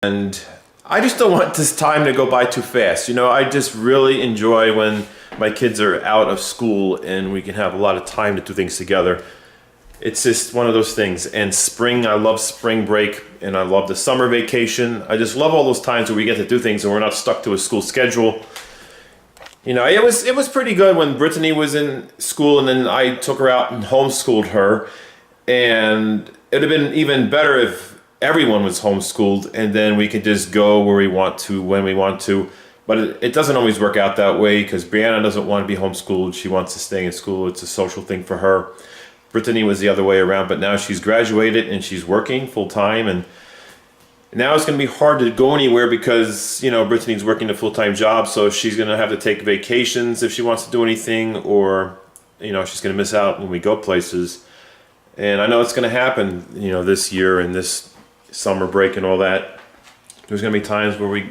And I just don't want this time to go by too fast. You know, I just really enjoy when my kids are out of school and we can have a lot of time to do things together. It's just one of those things. And spring, I love spring break and I love the summer vacation. I just love all those times where we get to do things and we're not stuck to a school schedule. You know, it was pretty good when Brittany was in school and then I took her out and homeschooled her. And it'd have been even better if everyone was homeschooled and then we could just go where we want to, when we want to. But it doesn't always work out that way because Brianna doesn't want to be homeschooled. She wants to stay in school. It's a social thing for her. Brittany was the other way around, but now she's graduated and she's working full time. And now it's going to be hard to go anywhere because, you know, Brittany's working a full-time job. So she's going to have to take vacations if she wants to do anything, or, you know, she's going to miss out when we go places. And I know it's going to happen, you know, this year and this summer break and all that. There's going to be times where we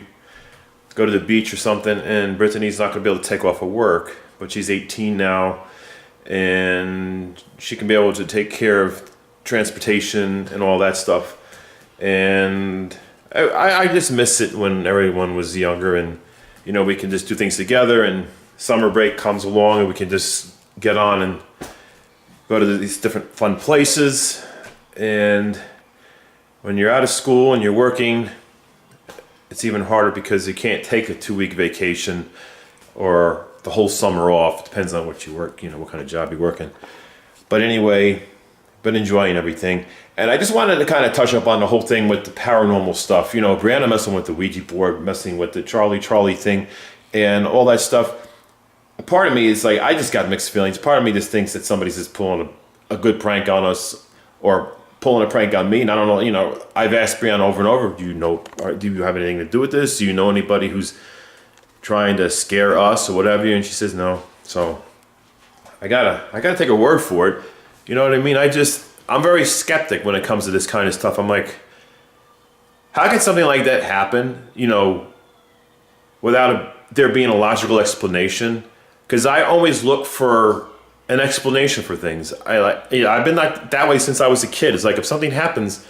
go to the beach or something and Brittany's not going to be able to take off of work, but she's 18 now and she can be able to take care of transportation and all that stuff. And I just miss it when everyone was younger and, you know, we can just do things together and summer break comes along and we can just get on and go to these different fun places. And when you're out of school and you're working, it's even harder because you can't take a 2-week vacation or the whole summer off. It depends on what you work, you know, what kind of job you're working. But anyway, been enjoying everything. And I just wanted to kind of touch up on the whole thing with the paranormal stuff. You know, Brianna messing with the Ouija board, messing with the Charlie thing and all that stuff. A part of me is like, I just got mixed feelings. Part of me just thinks that somebody's just pulling a good prank on us or pulling a prank on me. And I don't know, you know, I've asked Brianna over and over, do you have anything to do with this? Do you know anybody who's trying to scare us or whatever? And she says no. So I gotta take a word for it. You know what I mean? I'm very skeptic when it comes to this kind of stuff. I'm like, how can something like that happen, you know, without there being a logical explanation? Because I always look for an explanation for things. I've been like that way since I was a kid. It's like if something happens,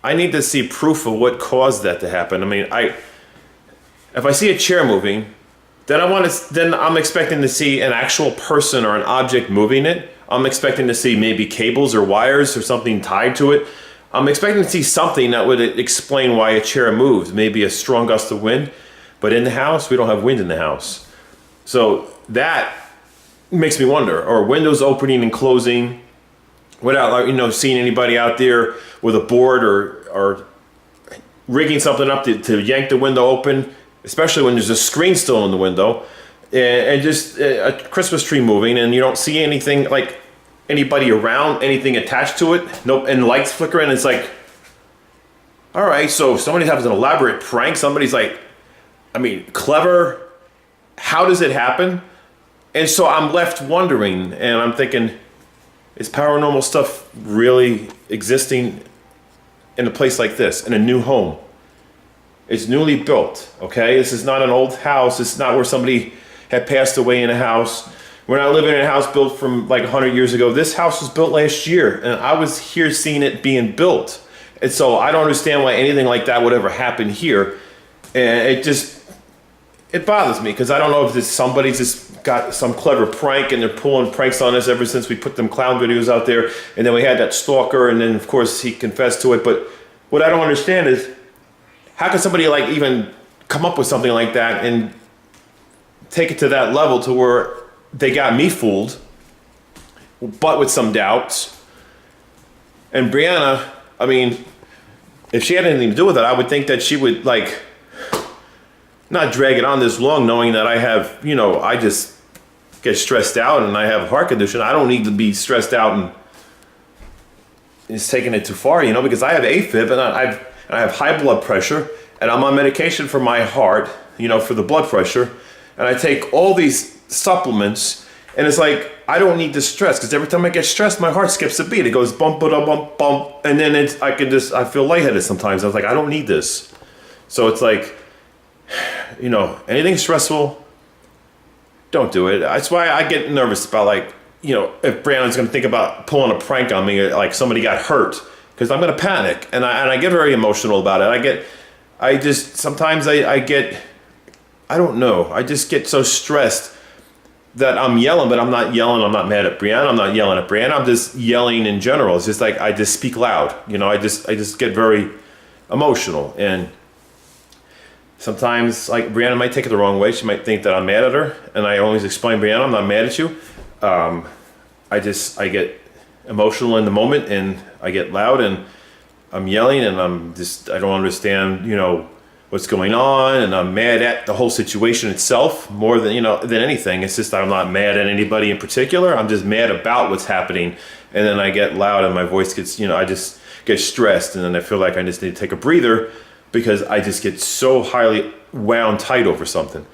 I need to see proof of what caused that to happen. I mean, if I see a chair moving, then I'm expecting to see an actual person or an object moving it. I'm expecting to see maybe cables or wires or something tied to it. I'm expecting to see something that would explain why a chair moves, maybe a strong gust of wind. But in the house, we don't have wind in the house. So that makes me wonder. Or windows opening and closing without, you know, seeing anybody out there with a board or rigging something up to yank the window open, especially when there's a screen still in the window. And just a Christmas tree moving and you don't see anything like anybody around, anything attached to it. Nope. And lights flickering. It's like, all right, so somebody has an elaborate prank. Somebody's like, I mean, clever. How does it happen? And so I'm left wondering and I'm thinking, is paranormal stuff really existing in a place like this, in a new home? It's newly built, okay? This is not an old house. It's not where somebody had passed away in a house. We're not living in a house built from like 100 years ago. This house was built last year, and I was here seeing it being built. And so I don't understand why anything like that would ever happen here. And it bothers me because I don't know if somebody's just got some clever prank and they're pulling pranks on us ever since we put them clown videos out there. And then we had that stalker, and then of course he confessed to it. But what I don't understand is, how can somebody like even come up with something like that and take it to that level to where they got me fooled, but with some doubts? And Brianna, I mean, if she had anything to do with it, I would think that she would like not drag it on this long, knowing that I have, you know, I just get stressed out and I have a heart condition. I don't need to be stressed out and it's taking it too far, you know, because I have AFib and I have high blood pressure and I'm on medication for my heart, you know, for the blood pressure. And I take all these supplements and it's like, I don't need to stress because every time I get stressed, my heart skips a beat. It goes bump, bump, bump, bump. And then I feel lightheaded sometimes. I was like, I don't need this. So it's like, you know, anything stressful, don't do it. That's why I get nervous about like, you know, if Brandon's going to think about pulling a prank on me, like somebody got hurt, because I'm going to panic and I get very emotional about it. I just, sometimes I get, I don't know, I just get so stressed that I'm yelling, but I'm not yelling. I'm not mad at Brianna. I'm not yelling at Brianna. I'm just yelling in general. It's just like I just speak loud. You know, I just get very emotional. And sometimes, like, Brianna might take it the wrong way. She might think that I'm mad at her. And I always explain, Brianna, I'm not mad at you. I get emotional in the moment, and I get loud, and I'm yelling, and I don't understand, you know, what's going on, and I'm mad at the whole situation itself more than, you know, than anything. It's just I'm not mad at anybody in particular. I'm just mad about what's happening, and then I get loud, and my voice gets, you know, I just get stressed, and then I feel like I just need to take a breather because I just get so highly wound tight over something,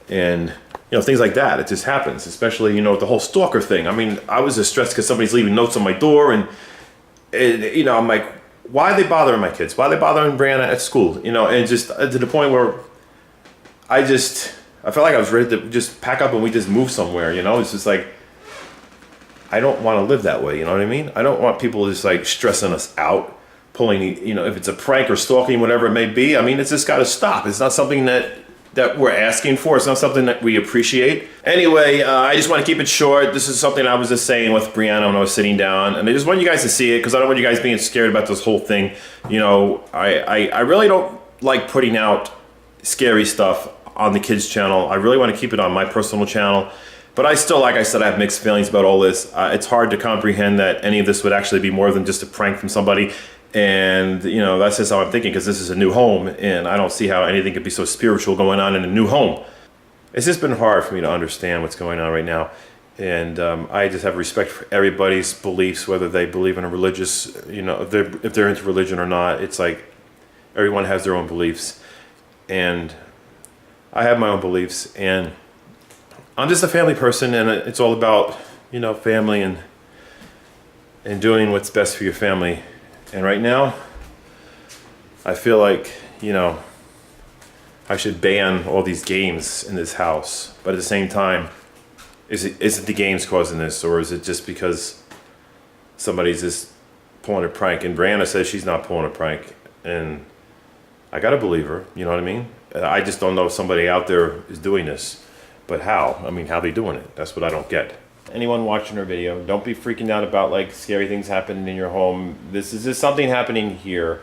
and you know, things like that. It just happens, especially, you know, with the whole stalker thing. I mean, I was just stressed because somebody's leaving notes on my door, and you know, I'm like, why are they bothering my kids? Why are they bothering Brianna at school? You know, and just to the point where I felt like I was ready to just pack up and we just move somewhere, you know? It's just like, I don't want to live that way, you know what I mean? I don't want people just like stressing us out, pulling, you know, if it's a prank or stalking, whatever it may be. I mean, it's just got to stop. It's not something that we're asking for. It's not something that we appreciate. Anyway, I just want to keep it short. This is something I was just saying with Brianna when I was sitting down, and I just want you guys to see it because I don't want you guys being scared about this whole thing. You know, I really don't like putting out scary stuff on the kids' channel. I really want to keep it on my personal channel, but I still, like I said, I have mixed feelings about all this. It's hard to comprehend that any of this would actually be more than just a prank from somebody. And, you know, that's just how I'm thinking, because this is a new home, and I don't see how anything could be so spiritual going on in a new home. It's just been hard for me to understand what's going on right now. And I just have respect for everybody's beliefs, whether they believe in a religious, you know, if they're into religion or not. It's like everyone has their own beliefs. And I have my own beliefs. And I'm just a family person, and it's all about, you know, family and doing what's best for your family. And right now, I feel like, you know, I should ban all these games in this house. But at the same time, is it the games causing this, or is it just because somebody's just pulling a prank? And Brianna says she's not pulling a prank, and I gotta believe her. You know what I mean? I just don't know if somebody out there is doing this, but how? I mean, how they doing it? That's what I don't get. Anyone watching our video, don't be freaking out about like scary things happening in your home. This is just something happening here.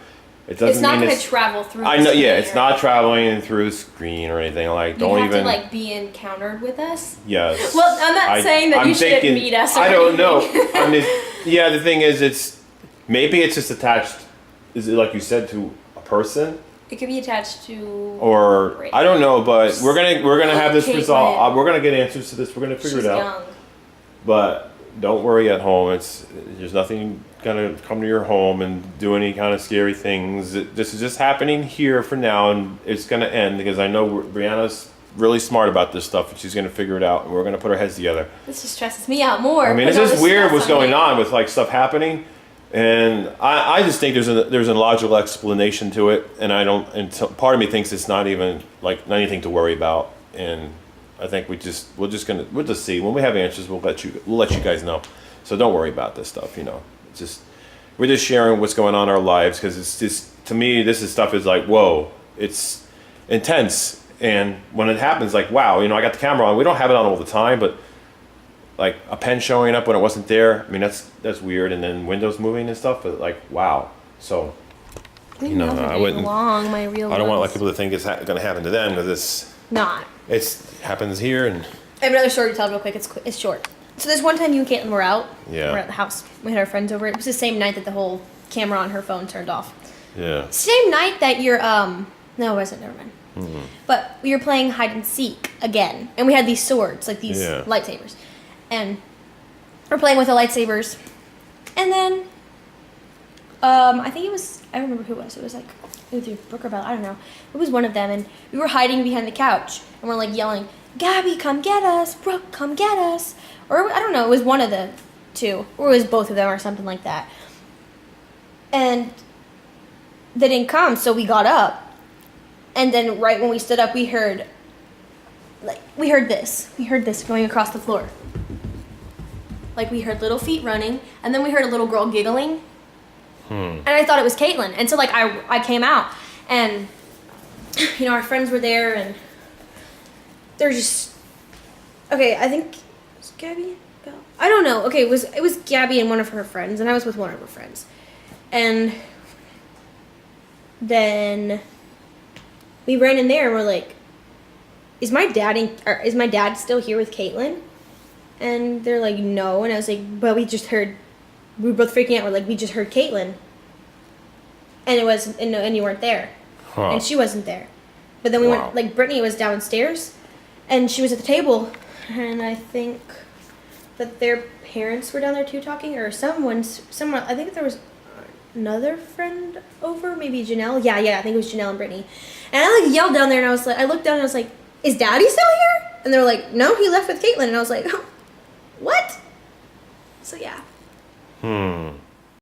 It doesn't. It's not going to travel through. I know. Yeah, it's not traveling through the screen or anything. Like, don't even. You have to like be encountered with us. Yes. Well, I'm not saying that you shouldn't meet us. Or I don't know. I mean, yeah, the thing is, it's just attached. Is it like you said to a person? It could be attached to. Or I don't know, but we're gonna have this resolved. We're gonna get answers to this. We're gonna figure it out. Young. But don't worry at home. There's nothing gonna come to your home and do any kind of scary things. This is just happening here for now, and it's gonna end because I know Brianna's really smart about this stuff, and she's gonna figure it out, and we're gonna put our heads together. This just stresses me out more. I mean, it's just weird what's going on with like stuff happening, and I just think there's a logical explanation to it, and part of me thinks it's not even like not anything to worry about, and I think we'll just see when we have answers. We'll let you guys know. So don't worry about this stuff. You know, we're just sharing what's going on in our lives, because it's just, to me, stuff is like, whoa, it's intense. And when it happens, like, wow, you know, I got the camera on. We don't have it on all the time, but like a pen showing up when it wasn't there. I mean, that's weird. And then windows moving and stuff. But like, wow. So, you know, I wouldn't. I don't want like people to think it's going to happen to them, because it's not. It happens here. And I have another story to tell real quick. It's short. So there's one time you and Caitlin were out. Yeah. We're at the house. We had our friends over. It was the same night that the whole camera on her phone turned off. Yeah. Same night that you're no, it wasn't. Never mind. Mm-hmm. But we were playing hide and seek again, and we had these swords, like these lightsabers, and we're playing with the lightsabers, and then I think I remember who it was. It was like either Brooke or Bella. I don't know. It was one of them, and we were hiding behind the couch, and we're like yelling, "Gabby, come get us! Brooke, come get us!" Or I don't know. It was one of the two, or it was both of them, or something like that. And they didn't come, so we got up. And then right when we stood up, we heard this. We heard this going across the floor. Like, we heard little feet running, and then we heard a little girl giggling. And I thought it was Caitlin. And so, like, I came out, and you know, our friends were there, and they're just okay. I think it was Gabby. I don't know. Okay, it was Gabby and one of her friends, and I was with one of her friends, and then we ran in there and we're like, "Is my dad still here with Caitlin?" And they're like, "No," and I was like, "But we just heard." We were both freaking out. We're like, "We just heard Caitlin," and and you weren't there, and she wasn't there. But then we went, like, Brittany was downstairs, and she was at the table, and I think that their parents were down there too talking, or someone, I think there was another friend over, maybe Janelle. Yeah, I think it was Janelle and Brittany. And I, like, yelled down there, and I looked down, and I was like, "Is Daddy still here?" And they were like, "No, he left with Caitlin." And I was like, "What?" So, yeah.